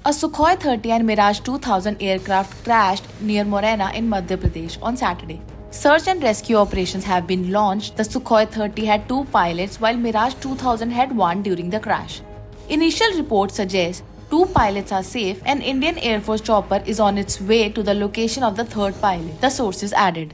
A Sukhoi-30 and Mirage 2000 aircraft crashed near Morena in Madhya Pradesh on Saturday. Search and rescue operations have been launched. The Sukhoi-30 had 2 pilots while Mirage 2000 had 1 during the crash. Initial reports suggest 2 pilots are safe. An Indian Air Force chopper is on its way to the location of the 3rd pilot, the sources added.